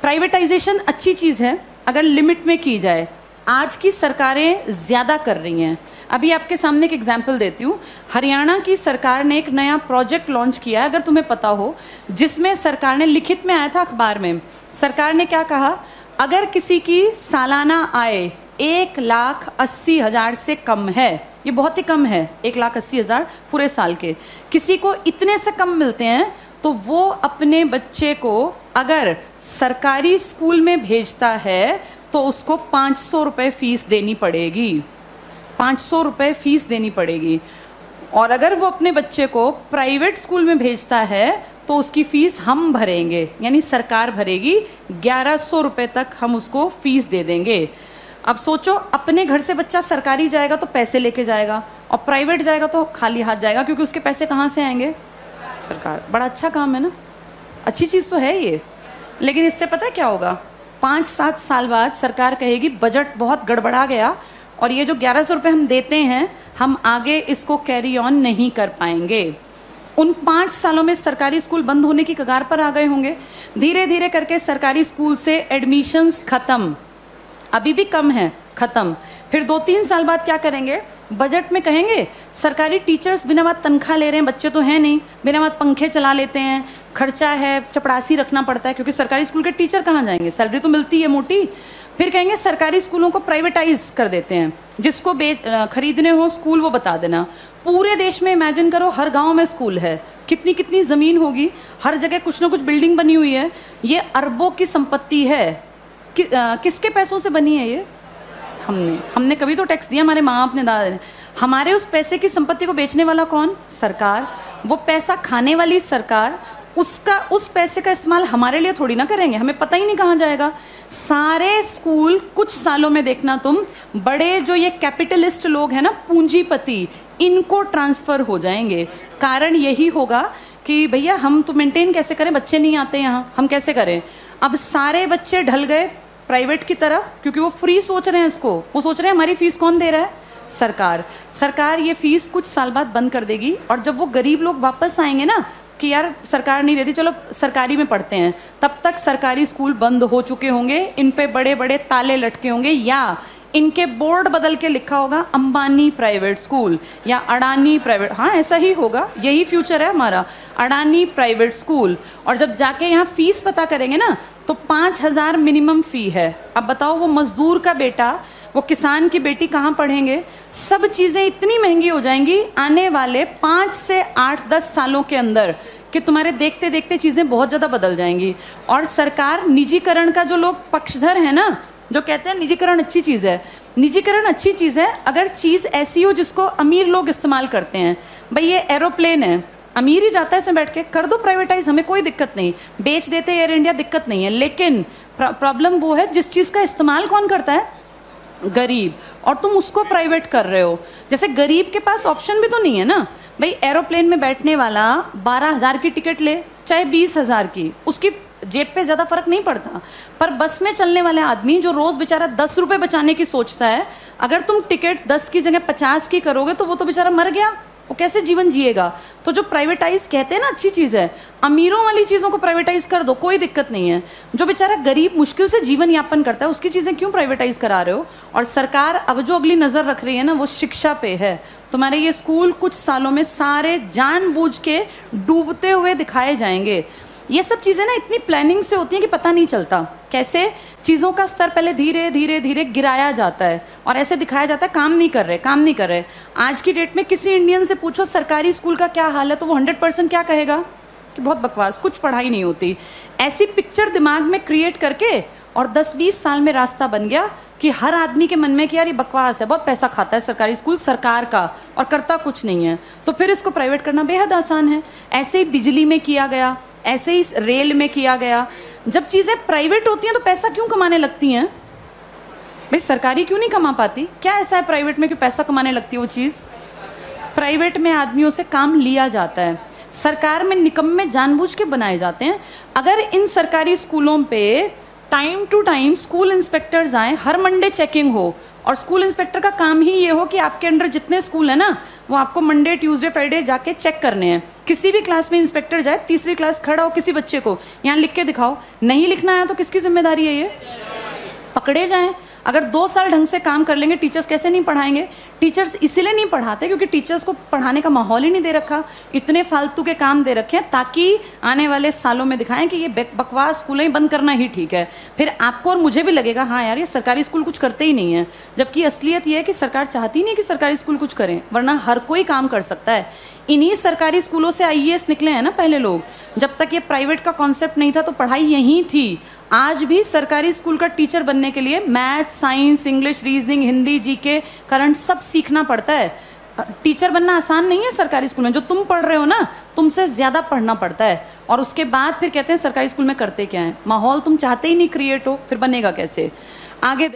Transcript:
Privatisation अच्छी चीज़ है अगर लिमिट में की जाए। आज की सरकारें ज़्यादा कर रही हैं। अभी आपके सामने एक एग्जाम्पल देती हूँ। हरियाणा की सरकार ने एक नया प्रोजेक्ट लॉन्च किया है, अगर तुम्हें पता हो, जिसमें सरकार ने, लिखित में आया था अखबार में, सरकार ने क्या कहा, अगर किसी की सालाना आय 1,80,000 से कम है, ये बहुत ही कम है, 1,80,000 पूरे साल के, किसी को इतने से कम मिलते हैं तो वो अपने बच्चे को अगर सरकारी स्कूल में भेजता है तो उसको 500 रुपये फीस देनी पड़ेगी। 500 रुपये फीस देनी पड़ेगी। और अगर वो अपने बच्चे को प्राइवेट स्कूल में भेजता है तो उसकी फीस हम भरेंगे, यानी सरकार भरेगी। 1,100 रुपये तक हम उसको फीस दे देंगे। अब सोचो, अपने घर से बच्चा सरकारी जाएगा तो पैसे लेके जाएगा, और प्राइवेट जाएगा तो खाली हाथ जाएगा, क्योंकि उसके पैसे कहाँ से आएंगे? सरकार। बड़ा अच्छा काम है ना, अच्छी चीज़ तो है ये। लेकिन इससे पता है क्या होगा? 5-7 साल बाद सरकार कहेगी बजट बहुत गड़बड़ा गया और ये जो 1,100 रुपये हम देते हैं, हम आगे इसको कैरी ऑन नहीं कर पाएंगे। उन 5 सालों में सरकारी स्कूल बंद होने की कगार पर आ गए होंगे। धीरे धीरे करके सरकारी स्कूल से एडमिशन्स खत्म, अभी भी कम है, खत्म। फिर 2-3 साल बाद क्या करेंगे? बजट में कहेंगे सरकारी टीचर्स बिना बात तनख्वाह ले रहे हैं, बच्चे तो हैं नहीं, बिना बात पंखे चला लेते हैं, खर्चा है, चपरासी रखना पड़ता है, क्योंकि सरकारी स्कूल के टीचर कहाँ जाएंगे, सैलरी तो मिलती है मोटी। फिर कहेंगे सरकारी स्कूलों को प्राइवेटाइज कर देते हैं, जिसको खरीदने हो स्कूल वो बता देना। पूरे देश में इमेजिन करो, हर गांव में स्कूल है, कितनी कितनी जमीन होगी, हर जगह कुछ ना कुछ बिल्डिंग बनी हुई है। ये अरबों की संपत्ति है। किसके पैसों से बनी है ये? हमने कभी तो टैक्स दिया, हमारे माँ बाप ने, दादा ने। हमारे उस पैसे की संपत्ति को बेचने वाला कौन? सरकार। वो पैसा खाने वाली सरकार। उस पैसे का इस्तेमाल हमारे लिए थोड़ी ना करेंगे, हमें पता ही नहीं कहाँ जाएगा। सारे स्कूल कुछ सालों में देखना तुम, बड़े जो ये कैपिटलिस्ट लोग हैं ना, पूंजीपति, इनको ट्रांसफर हो जाएंगे। कारण यही होगा कि भैया हम तो मेंटेन कैसे करें, बच्चे नहीं आते यहाँ, हम कैसे करें? अब सारे बच्चे ढल गए प्राइवेट की तरफ, क्योंकि वो फ्री सोच रहे हैं इसको। वो सोच रहे हैं हमारी फीस कौन दे रहा है? सरकार। सरकार ये फीस कुछ साल बाद बंद कर देगी, और जब वो गरीब लोग वापस आएंगे ना कि यार सरकार नहीं देती, चलो सरकारी में पढ़ते हैं, तब तक सरकारी स्कूल बंद हो चुके होंगे, इन पे बड़े बड़े ताले लटके होंगे, या इनके बोर्ड बदल के लिखा होगा अंबानी प्राइवेट स्कूल या अडानी प्राइवेट। हाँ, ऐसा ही होगा, यही फ्यूचर है हमारा, अडानी प्राइवेट स्कूल। और जब जाके यहाँ फीस पता करेंगे ना तो 5,000 मिनिमम फी है। अब बताओ, वो मजदूर का बेटा, वो किसान की बेटी कहाँ पढ़ेंगे? सब चीजें इतनी महंगी हो जाएंगी आने वाले 5 से 8-10 सालों के अंदर कि तुम्हारे देखते देखते चीजें बहुत ज्यादा बदल जाएंगी। और सरकार निजीकरण का, जो लोग पक्षधर है ना, जो कहते हैं निजीकरण अच्छी चीज है, निजीकरण अच्छी चीज है अगर चीज ऐसी हो जिसको अमीर लोग इस्तेमाल करते हैं। भाई ये एरोप्लेन है, अमीर ही जाता है इसमें बैठ के, कर दो प्राइवेटाइज, हमें कोई दिक्कत नहीं, बेच देते एयर इंडिया, दिक्कत नहीं है। लेकिन प्रॉब्लम वो है जिस चीज का इस्तेमाल कौन करता है? गरीब। और तुम उसको प्राइवेट कर रहे हो। जैसे गरीब के पास ऑप्शन भी तो नहीं है ना भाई, एरोप्लेन में बैठने वाला 12,000 की टिकट ले चाहे 20,000 की, उसकी जेब पे ज्यादा फर्क नहीं पड़ता। पर बस में चलने वाले आदमी जो रोज बेचारा 10 रुपए बचाने की सोचता है, अगर तुम टिकट 10 की जगह 50 की करोगे तो वो तो बेचारा मर गया, वो कैसे जीवन जिएगा? तो जो प्राइवेटाइज कहते हैं ना अच्छी चीज है, अमीरों वाली चीजों को प्राइवेटाइज कर दो, कोई दिक्कत नहीं है। जो बेचारा गरीब मुश्किल से जीवन यापन करता है, उसकी चीजें क्यों प्राइवेटाइज करा रहे हो? और सरकार अब जो अगली नजर रख रही है ना, वो शिक्षा पे है। तुम्हारे ये स्कूल कुछ सालों में सारे जानबूझ के डूबते हुए दिखाए जाएंगे। ये सब चीजें ना इतनी प्लानिंग से होती हैं कि पता नहीं चलता कैसे चीजों का स्तर पहले धीरे धीरे धीरे गिराया जाता है और ऐसे दिखाया जाता है काम नहीं कर रहे, काम नहीं कर रहे। आज की डेट में किसी इंडियन से पूछो सरकारी स्कूल का क्या हाल है, तो वो 100% क्या कहेगा कि बहुत बकवास, कुछ पढ़ाई नहीं होती। ऐसी पिक्चर दिमाग में क्रिएट करके और 10-20 साल में रास्ता बन गया कि हर आदमी के मन में कि यार ये बकवास है, बहुत पैसा खाता है सरकारी स्कूल सरकार का और करता कुछ नहीं है, तो फिर इसको प्राइवेट करना बेहद आसान है। ऐसे ही बिजली में किया गया, ऐसे ही रेल में किया गया। जब चीजें प्राइवेट होती हैं तो पैसा क्यों कमाने लगती हैं भाई? सरकारी क्यों नहीं कमा पाती? क्या ऐसा है प्राइवेट में कि पैसा कमाने लगती है वो चीज? प्राइवेट में आदमियों से काम लिया जाता है, सरकार में निकम्मे जानबूझ के बनाए जाते हैं। अगर इन सरकारी स्कूलों पे time to time school inspectors आए, हर मंडे चेकिंग हो और स्कूल इंस्पेक्टर का काम ही ये हो कि आपके अंडर जितने स्कूल है ना, वो आपको मंडे ट्यूसडे फ्राइडे जाके चेक करने हैं। किसी भी क्लास में इंस्पेक्टर जाए, तीसरी क्लास खड़ा हो, किसी बच्चे को यहाँ लिख के दिखाओ, नहीं लिखना आया तो किसकी जिम्मेदारी है? ये पकड़े जाएं। अगर 2 साल ढंग से काम कर लेंगे, टीचर्स कैसे नहीं पढ़ाएंगे? टीचर्स इसीलिए नहीं पढ़ाते क्योंकि टीचर्स को पढ़ाने का माहौल ही नहीं दे रखा, इतने फालतू के काम दे रखे हैं ताकि आने वाले सालों में दिखाएं कि ये बकवास स्कूलें ही बंद करना ही ठीक है। फिर आपको और मुझे भी लगेगा हाँ यार, ये सरकारी स्कूल कुछ करते ही नहीं है, जबकि असलियत ये है कि सरकार चाहती नहीं कि सरकारी स्कूल कुछ करें, वरना हर कोई काम कर सकता है। इन्हीं सरकारी स्कूलों से IAS निकले हैं ना पहले लोग। जब तक ये प्राइवेट का कॉन्सेप्ट नहीं था तो पढ़ाई यहीं थी। आज भी सरकारी स्कूल का टीचर बनने के लिए math, science, English, reasoning, Hindi, GK, current सब सीखना पड़ता है। टीचर बनना आसान नहीं है सरकारी स्कूल में। जो तुम पढ़ रहे हो ना, तुमसे ज्यादा पढ़ना पड़ता है। और उसके बाद फिर कहते हैं सरकारी स्कूल में करते क्या है। माहौल तुम चाहते ही नहीं क्रिएट हो, फिर बनेगा कैसे? आगे